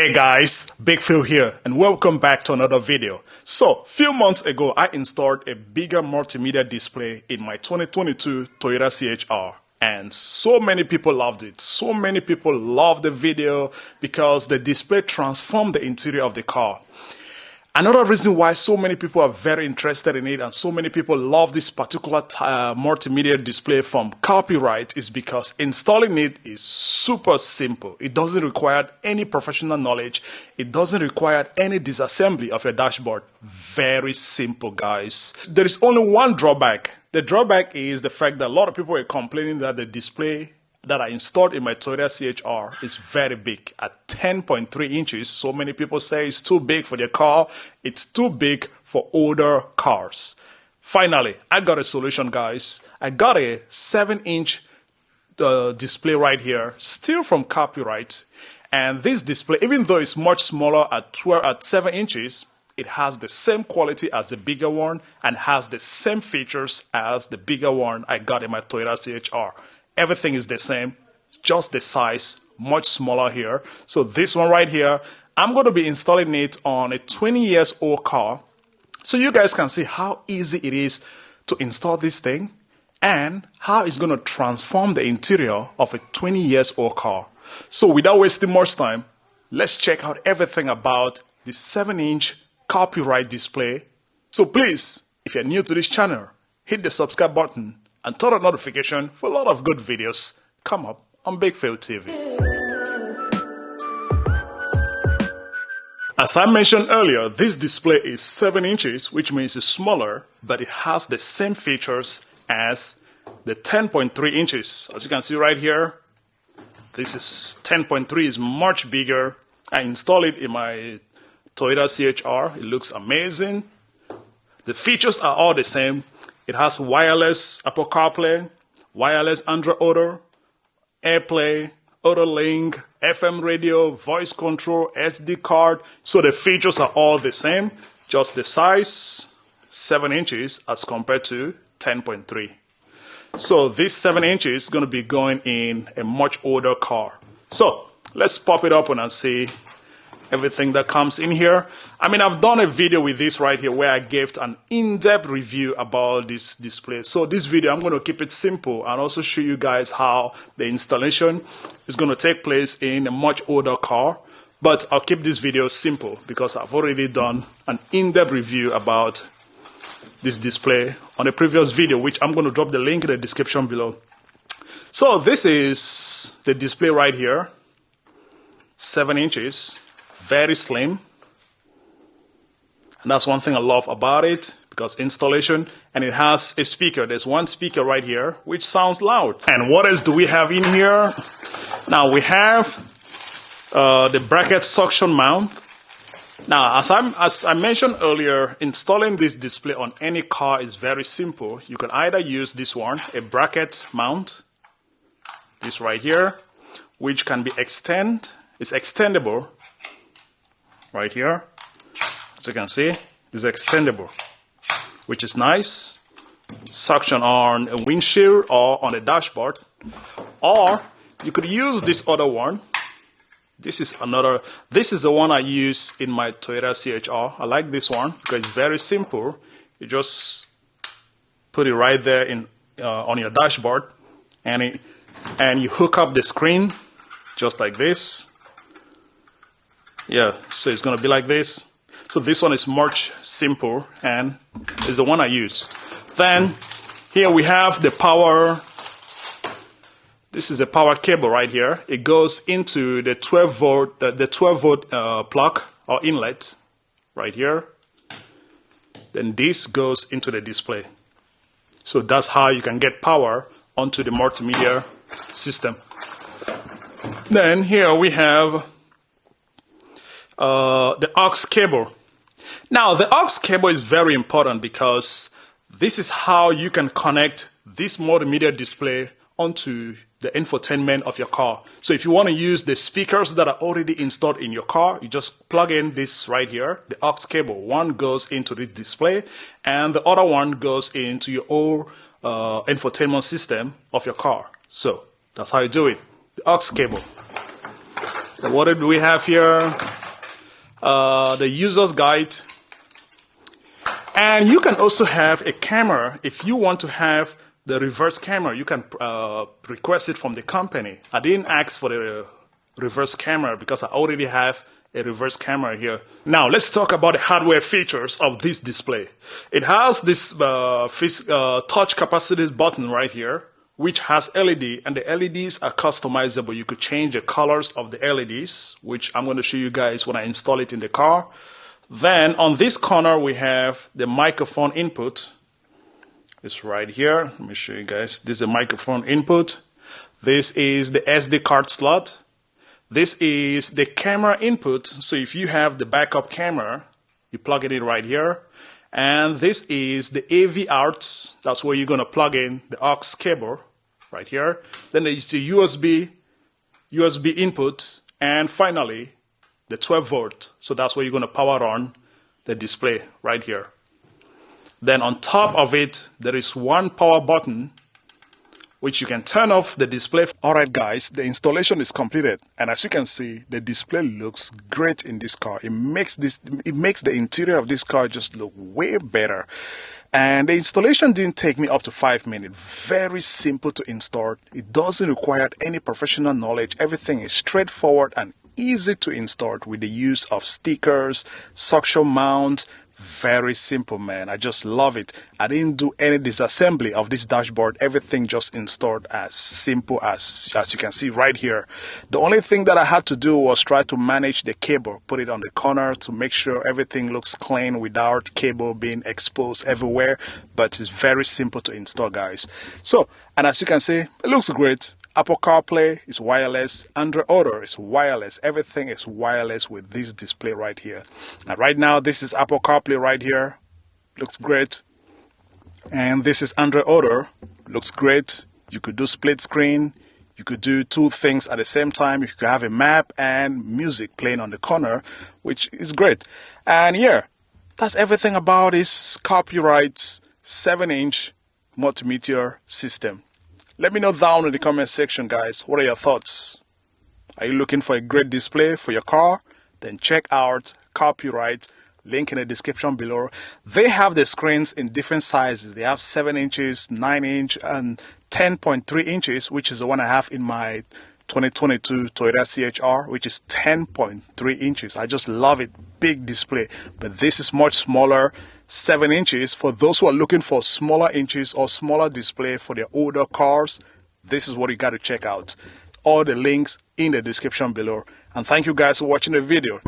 Hey guys, Big Phil here and welcome back to another video. So, few months ago I installed a bigger multimedia display in my 2022 Toyota CHR and so many people loved it. So many people loved the video because the display transformed the interior of the car. Another reason why so many people are very interested in it and so many people love this particular multimedia display from CarPlay is because installing it is super simple. It doesn't require any professional knowledge. It doesn't require any disassembly of your dashboard. Very simple, guys. There is only one drawback. The drawback is the fact that a lot of people are complaining that the display that I installed in my Toyota CHR is very big at 10.3 inches. So many people say it's too big for their car. It's too big for older cars. Finally, I got a solution, guys. I got a 7-inch display right here, still from CarPlay. And this display, even though it's much smaller at 7 inches, it has the same quality as the bigger one and has the same features as the bigger one I got in my Toyota CHR. Everything is the same, just the size, much smaller here. So this one right here, I'm going to be installing it on a 20-year-old car. So you guys can see how easy it is to install this thing and how it's going to transform the interior of a 20-year-old car. So without wasting much time, let's check out everything about the 7-inch CarPlay display. So please, if you're new to this channel, hit the subscribe button and turn on notification for a lot of good videos come up on Big Phil TV. As I mentioned earlier, this display is 7 inches, which means it's smaller, but it has the same features as the 10.3 inches. As you can see right here, this is 10.3 is much bigger. I installed it in my Toyota CHR. It looks amazing. The features are all the same. It has wireless Apple CarPlay, wireless Android Auto, AirPlay, Auto Link, FM radio, voice control, SD card. So the features are all the same, just the size, 7 inches as compared to 10.3. So this 7 inches is going to be going in a much older car. So let's pop it open and see everything that comes in here. I mean, I've done a video with this right here where I gave an in-depth review about this display. So this video, I'm going to keep it simple and also show you guys how the installation is going to take place in a much older car. But I'll keep this video simple because I've already done an in-depth review about this display on a previous video, which I'm going to drop the link in the description below. So this is the display right here, 7 inches. Very slim, and that's one thing I love about it because installation, and it has a speaker. There's one speaker right here which sounds loud. And what else do we have in here? Now we have the bracket suction mount. Now as I mentioned earlier, installing this display on any car is very simple. You can either use this one, a bracket mount, this right here, which can be it's extendable. Right here, as you can see, is extendable, which is nice. Suction on a windshield or on a dashboard, or you could use this other one. This is the one I use in my Toyota CHR. I like this one because it's very simple. You just put it right there in on your dashboard, and you hook up the screen just like this. Yeah, so it's going to be like this. So this one is much simple and is the one I use. Then here we have the power. This is the power cable right here. It goes into the 12 volt plug or inlet right here. Then this goes into the display. So that's how you can get power onto the multimedia system. Then here we have the aux cable. Now the aux cable is very important because this is how you can connect this multimedia display onto the infotainment of your car. So if you want to use the speakers that are already installed in your car, you just plug in this right here, the aux cable. One goes into the display and the other one goes into your old infotainment system of your car. So that's how you do it, the aux cable. So what do we have here? the user's guide. And you can also have a camera. If you want to have the reverse camera, you can request it from the company. I didn't ask for the reverse camera because I already have a reverse camera here. Now let's talk about the hardware features of this display. It has this touch capacitive button right here, which has LED, and the LEDs are customizable. You could change the colors of the LEDs, which I'm going to show you guys when I install it in the car. Then on this corner we have the microphone input. It's right here. Let me show you guys. This is a microphone input. This is the SD card slot. This is the camera input. So if you have the backup camera, you plug it in right here. And this is the AV out. That's where you're going to plug in the aux cable right here. Then there's the USB input. And finally, the 12 volt. So that's where you're going to power on the display right here. Then on top of it, there is one power button which you can turn off the display. Alright guys, the installation is completed, and as you can see, the display looks great in this car. It makes the interior of this car just look way better. And the installation didn't take me up to 5 minutes. Very simple to install. It doesn't require any professional knowledge. Everything is straightforward and easy to install with the use of stickers, suction mount. Very simple, man. I just love it. I didn't do any disassembly of this dashboard. Everything just installed as simple as you can see right here. The only thing that I had to do was try to manage the cable, put it on the corner to make sure everything looks clean without cable being exposed everywhere. But it's very simple to install, guys. So, and as you can see, it looks great. Apple CarPlay is wireless, Android Auto is wireless, everything is wireless with this display right here. And right now, this is Apple CarPlay right here, looks great. And this is Android Auto, looks great. You could do split screen, you could do two things at the same time. You could have a map and music playing on the corner, which is great. And yeah, that's everything about this copyright 7-inch multimeter system. Let me know down in the comment section, guys. What are your thoughts? Are you looking for a great display for your car? Then check out Copyright, link in the description below. They have the screens in different sizes. They have 7 inches, 9 inch, and 10.3 inches, which is the one I have in my 2022 Toyota CHR, which is 10.3 inches. I just love it. Big display. But this is much smaller. 7 inches. For those who are looking for smaller inches or smaller display for their older cars, this is what you got to check out. All the links in the description below. And thank you guys for watching the video.